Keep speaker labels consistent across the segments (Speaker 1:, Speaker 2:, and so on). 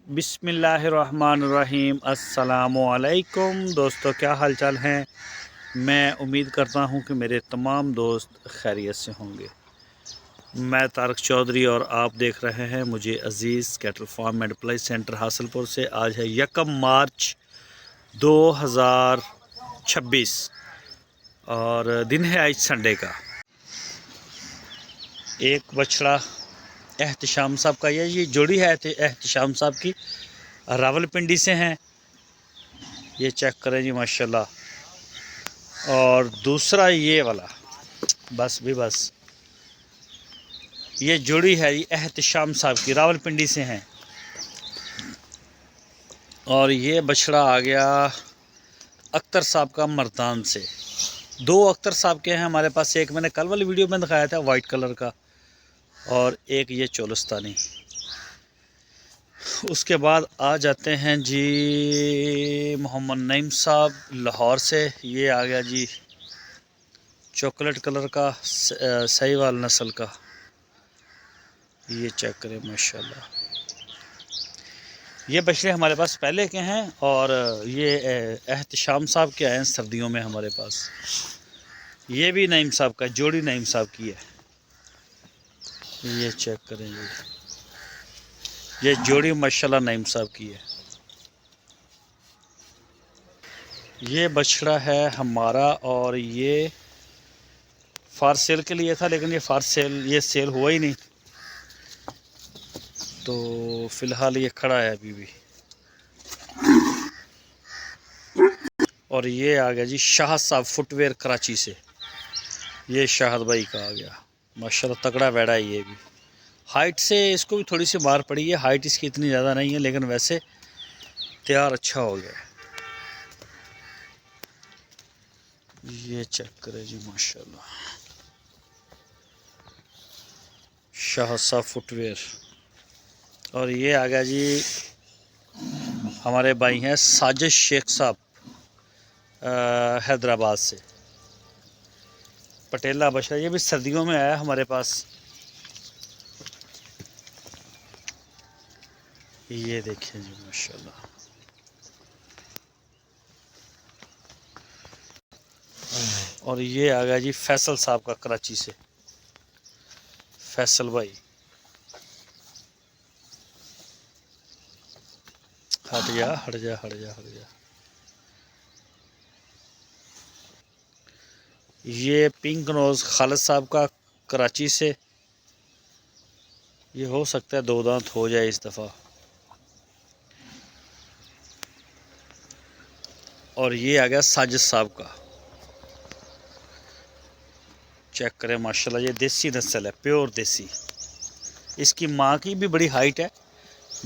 Speaker 1: बिस्मिल्लाहिर्रहमानिर्रहीम। अस्सलामुअलैकुम दोस्तों, क्या हाल चाल हैं। मैं उम्मीद करता हूं कि मेरे तमाम दोस्त खैरियत से होंगे। मैं तारक चौधरी और आप देख रहे हैं मुझे Aziz cattle farm and ply centre Hasilpur से। आज है 1 मार्च 2026 और दिन है आज संडे का। एक बछड़ा एहतशाम साहब का, ये जोड़ी है एहतशाम साहब की, रावलपिंडी से हैं। ये चेक करें जी माशाल्लाह। और दूसरा ये वाला बस ये जोड़ी है ये एहतशाम साहब की, रावलपिंडी से हैं। और ये बछड़ा आ गया अख्तर साहब का मर्दान से। दो अख्तर साहब के हैं हमारे पास, एक मैंने कल वाली वीडियो में दिखाया था वाइट कलर का, और एक ये चोलस्तानी। उसके बाद आ जाते हैं जी मोहम्मद नईम साहब लाहौर से। ये आ गया जी चॉकलेट कलर का सहीवाल नस्ल का। ये चेक करें माशाल्लाह। ये बछड़े हमारे पास पहले के हैं और ये एहतशाम साहब के आए हैं सर्दियों में हमारे पास। ये भी नईम साहब का, जोड़ी नईम साहब की है। ये चेक करें जी, ये जोड़ी माशाल्लाह नईम साहब की है। ये बछड़ा है हमारा और ये फार सेल के लिए था, लेकिन ये सेल हुआ ही नहीं, तो फ़िलहाल ये खड़ा है अभी भी। और ये आ गया जी शाहद साहब फुटवेयर कराची से। ये शाहद भाई का आ गया माशाल्लाह, तगड़ा बैड़ा है। ये भी हाइट से इसको भी थोड़ी सी मार पड़ी है, हाइट इसकी इतनी ज़्यादा नहीं है, लेकिन वैसे तैयार अच्छा हो गया। ये चेक करें जी माशाल्लाह, शाहद साहब फुटवेयर। और ये आ गया जी हमारे भाई हैं साजिद शेख साहब हैदराबाद से, पटेला बछड़ा। ये भी सर्दियों में आया हमारे पास। ये देखिए जी माशाल्लाह। और ये आ गया जी फैसल साहब का कराची से, फैसल भाई। हट जा हट जा हट जा हट जा। ये पिंक नोज खालिद साहब का कराची से। ये हो सकता है 2 दांत हो जाए इस दफ़ा। और ये आ गया साजिद साहब का। चेक करें माशाल्लाह, ये देसी नस्ल है, प्योर देसी। इसकी माँ की भी बड़ी हाइट है।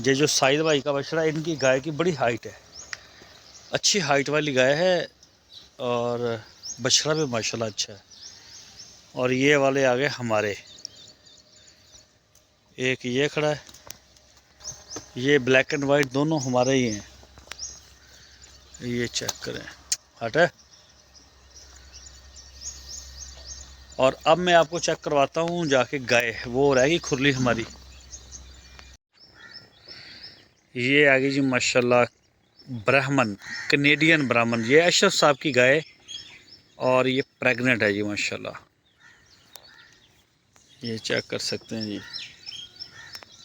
Speaker 1: ये जो साइद भाई का बछड़ा है, इनकी गाय की बड़ी हाइट है, अच्छी हाइट वाली गाय है। और बछड़ा भी माशाल्लाह अच्छा है। और ये वाले आ गए हमारे, एक ये खड़ा है, ये ब्लैक एंड वाइट दोनों हमारे ही हैं। ये चेक करें, हट है। और अब मैं आपको चेक करवाता हूँ जाके गाय, वो रहेगी खुरली हमारी। ये आ गई जी माशाल्लाह ब्राह्मण, कनेडियन ब्राह्मण। ये अशरफ साहब की गाय और ये प्रेग्नेंट है जी माशाल्लाह। ये चेक कर सकते हैं जी।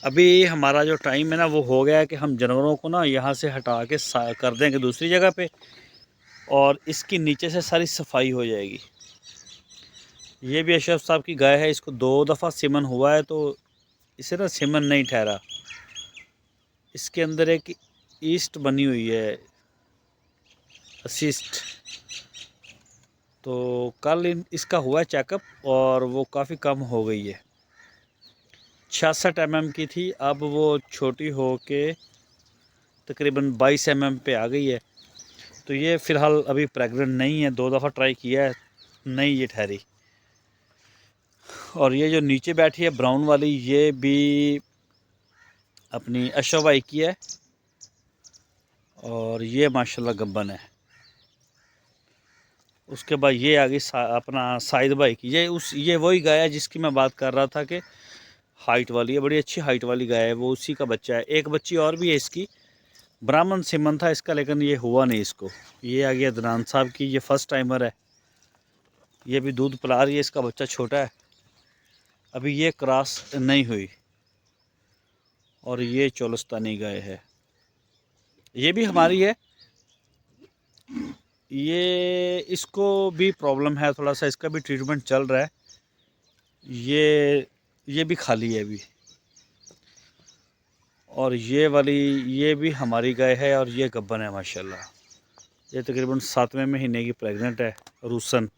Speaker 1: अभी हमारा जो टाइम है ना, वो हो गया है कि हम जानवरों को ना यहाँ से हटा के कर देंगे दूसरी जगह पे, और इसकी नीचे से सारी सफाई हो जाएगी। ये भी अशरफ साहब की गाय है, इसको 2 दफ़ा सीमन हुआ है, तो इसे ना सीमन नहीं ठहरा। इसके अंदर एक ईस्ट बनी हुई है, असिस्ट। तो कल इसका हुआ है चेकअप और वो काफ़ी कम हो गई है। 66 mm की थी, अब वो छोटी हो के तकरीबन 22 mm पे आ गई है। तो ये फ़िलहाल अभी प्रेग्नेंट नहीं है, 2 दफ़ा ट्राई किया है, नहीं ये ठहरी। और ये जो नीचे बैठी है ब्राउन वाली, ये भी अपनी अशरफ भाई की है। और ये माशाल्लाह गब्बन है। उसके बाद ये आ गई अपना साइद भाई की। ये वही गाय है जिसकी मैं बात कर रहा था कि हाइट वाली है, बड़ी अच्छी हाइट वाली गाय है, वो उसी का बच्चा है। एक बच्ची और भी है इसकी, ब्राह्मण सीमन था इसका, लेकिन ये हुआ नहीं इसको। ये आ गया अदनान साहब की, ये फर्स्ट टाइमर है, ये भी दूध पिला रही है, इसका बच्चा छोटा है, अभी ये क्रॉस नहीं हुई। और ये चोलस्तानी गाय है, ये भी हमारी है। ये इसको भी प्रॉब्लम है थोड़ा सा, इसका भी ट्रीटमेंट चल रहा है। ये भी खाली है अभी। और ये वाली, ये भी हमारी गाय है और ये गब्बन है माशाल्लाह। ये तकरीबन 7वें महीने की प्रेग्नेंट है, रूसन।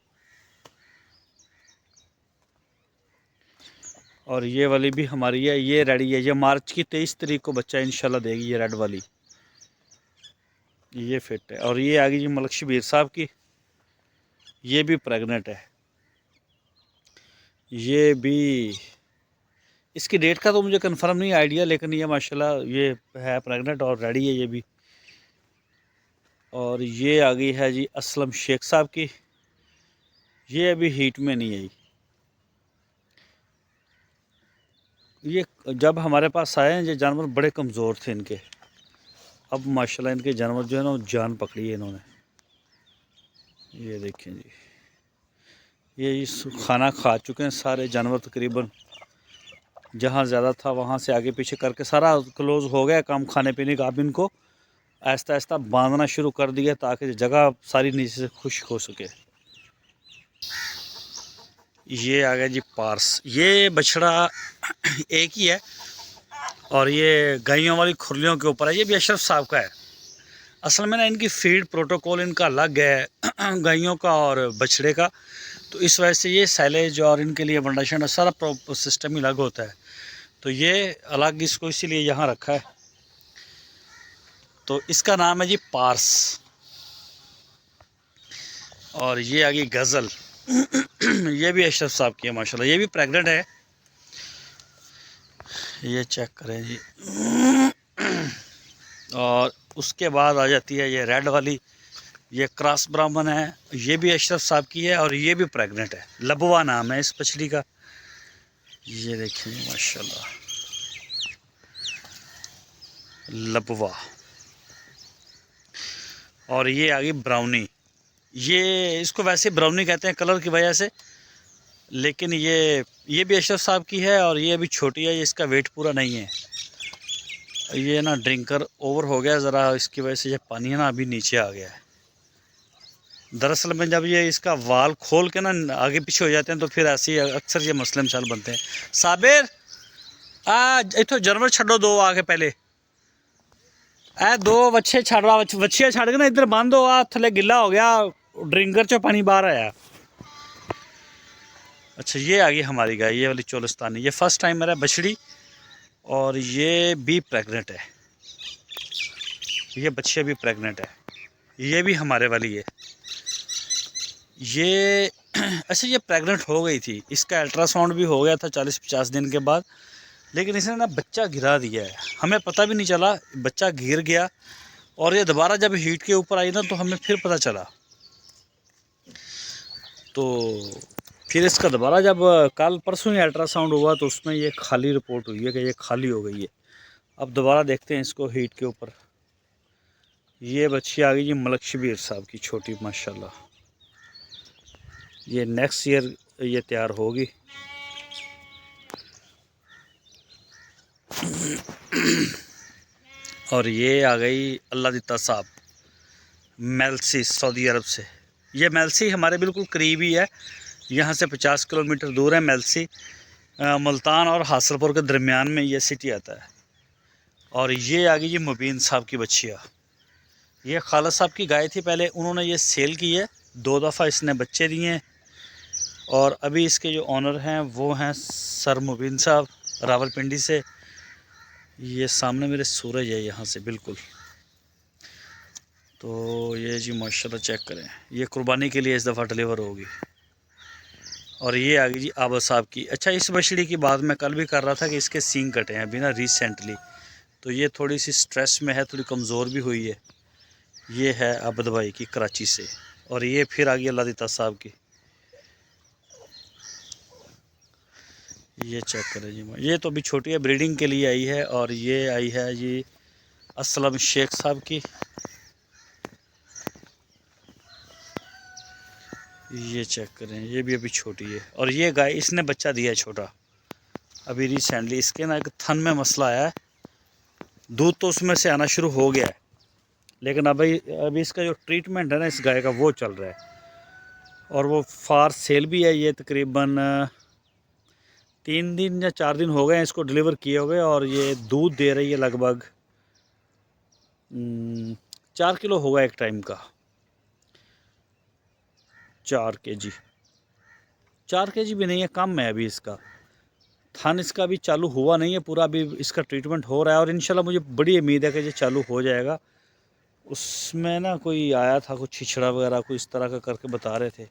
Speaker 1: और ये वाली भी हमारी है, ये रेडी है, ये मार्च की 23 तारीख को बच्चा इंशाल्लाह देगी, ये रेड वाली, ये फिट है। और ये आ गई जी मलक शबीर साहब की, ये भी प्रेग्नेंट है। ये भी, इसकी डेट का तो मुझे कंफर्म नहीं आइडिया, लेकिन ये माशाल्लाह ये है प्रेग्नेंट और रेडी है ये भी। और ये आ गई है जी असलम शेख साहब की, ये अभी हीट में नहीं आई। ये जब हमारे पास आए हैं ये जानवर बड़े कमज़ोर थे इनके, अब माशाल्लाह इनके जानवर जो है ना जान पकड़ी है इन्होंने। ये देखें जी, ये खाना खा चुके हैं सारे जानवर तकरीबन, जहाँ ज़्यादा था वहाँ से आगे पीछे करके सारा क्लोज़ हो गया काम खाने पीने का। अब इनको आहिस्ता आहिस्ता बांधना शुरू कर दिया ताकि जगह सारी नीचे से खुश्क हो सके। ये आ गया जी पार्स, ये बछड़ा एक ही है और ये गायों वाली खुरलियों के ऊपर है, ये भी अशरफ साहब का है। असल में ना इनकी फीड प्रोटोकॉल इनका अलग है गायों का और बछड़े का, तो इस वजह से ये साइलेज और इनके लिए वंडाशन सारा सिस्टम ही अलग होता है, तो ये अलग इसको इसीलिए यहाँ रखा है। तो इसका नाम है जी पार्स। और ये आ गई गज़ल ये भी अशरफ साहब की है माशाल्लाह, ये भी प्रेग्नेंट है। ये चेक करें जी। और उसके बाद आ जाती है ये रेड वाली, ये क्रॉस ब्राह्मण है, ये भी अशरफ साहब की है और ये भी प्रेग्नेंट है। लबवा नाम है इस बछड़ी का, ये देखिए माशाल्लाह लबवा। और ये आ गई ब्राउनी, ये इसको वैसे ब्राउनी कहते हैं कलर की वजह से, लेकिन ये भी अशरफ साहब की है और ये अभी छोटी है, इसका वेट पूरा नहीं है। ये ना ड्रिंकर ओवर हो गया ज़रा, इसकी वजह से ये पानी है ना अभी नीचे आ गया है। दरअसल में जब ये इसका वाल खोल के ना आगे पीछे हो जाते हैं तो फिर ऐसे ही अक्सर ये मसले मसाल बनते हैं। साबिर इतो जानवर छो दो आके पहले दो बच्चे छड़ रहा, बच्चियाँ छड़ के ना इधर बंद हो, थले गिला हो गया, ड्रिंकर चो पानी बाहर आया। अच्छा ये आ गई हमारी गाय, ये वाली चोलस्तानी, ये फर्स्ट टाइम मेरा बछड़ी और ये भी प्रेग्नेंट है, ये बच्चियाँ भी प्रेग्नेंट है, ये भी हमारे वाली है। ये अच्छा ये प्रेग्नेंट हो गई थी, इसका अल्ट्रासाउंड भी हो गया था 40-50 दिन के बाद, लेकिन इसने ना बच्चा गिरा दिया है, हमें पता भी नहीं चला, बच्चा गिर गया। और ये दोबारा जब हीट के ऊपर आई ना तो हमें फिर पता चला, तो फिर इसका दोबारा जब कल परसों ही अल्ट्रासाउंड हुआ तो उसमें ये खाली रिपोर्ट हुई है कि ये खाली हो गई है। अब दोबारा देखते हैं इसको हीट के ऊपर। ये बच्ची आ गई जी मलक शबीर साहब की छोटी माशाल्लाह, ये नेक्स्ट ईयर ये तैयार होगी। और ये आ गई अल्लाह दिता साहब मेलसी सऊदी अरब से। ये मेलसी हमारे बिल्कुल करीब ही है, यहाँ से 50 किलोमीटर दूर है मेलसी, मुल्तान और हासलपुर के दरमियान में ये सिटी आता है। और ये आ गई जी मुबीन साहब की बच्चियाँ, ये खाला साहब की गाय थी पहले, उन्होंने ये सेल की है, 2 दफ़ा इसने बच्चे दिए हैं। और अभी इसके जो ऑनर हैं वो हैं सर मुबीन साहब रावलपिंडी से। ये सामने मेरे सूरज है यहाँ से बिल्कुल, तो ये जी माशाल्लाह चेक करें, ये कुर्बानी के लिए इस दफ़ा डिलीवर होगी। और ये आ गई जी आबा साहब की। अच्छा इस बछड़ी की बात मैं कल भी कर रहा था कि इसके सींग कटे हैं अभी ना रिसेंटली, तो ये थोड़ी सी स्ट्रेस में है, थोड़ी कमज़ोर भी हुई है। ये है आबद भाई की कराची से। और ये फिर आ गई अल्लाह दिता साहब की, ये चेक करें जी, ये तो अभी छोटी है, ब्रीडिंग के लिए आई है। और ये आई है जी असलम शेख साहब की। ये चेक करें, ये भी अभी छोटी है। और ये गाय इसने बच्चा दिया है छोटा अभी रिसेंटली। इसके ना एक थन में मसला आया है, दूध तो उसमें से आना शुरू हो गया है, लेकिन अभी इसका जो ट्रीटमेंट है ना इस गाय का वो चल रहा है। और वो फार सेल भी है। ये तकरीबन 3 दिन या 4 दिन हो गए हैं इसको डिलीवर किए हुए। और ये दूध दे रही है लगभग 4 किलो होगा एक टाइम का। 4 kg, 4 kg भी नहीं है, कम है अभी इसका। थन इसका भी चालू हुआ नहीं है पूरा, अभी इसका ट्रीटमेंट हो रहा है। और इंशाल्लाह मुझे बड़ी उम्मीद है कि ये चालू हो जाएगा। उसमें ना कोई आया था, कुछ छिछड़ा वगैरह कोई इस तरह का करके बता रहे थे।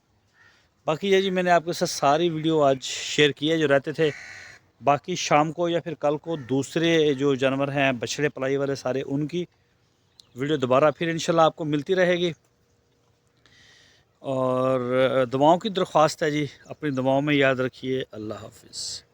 Speaker 1: बाकी ये जी मैंने आपके साथ सारी वीडियो आज शेयर की है जो रहते थे। बाकी शाम को या फिर कल को दूसरे जो जानवर हैं बछड़े पलाई वाले सारे, उनकी वीडियो दोबारा फिर इंशाल्लाह आपको मिलती रहेगी। और दुआओं की दरख्वास्त है जी, अपनी दुआओं में याद रखिए। अल्लाह हाफिज़।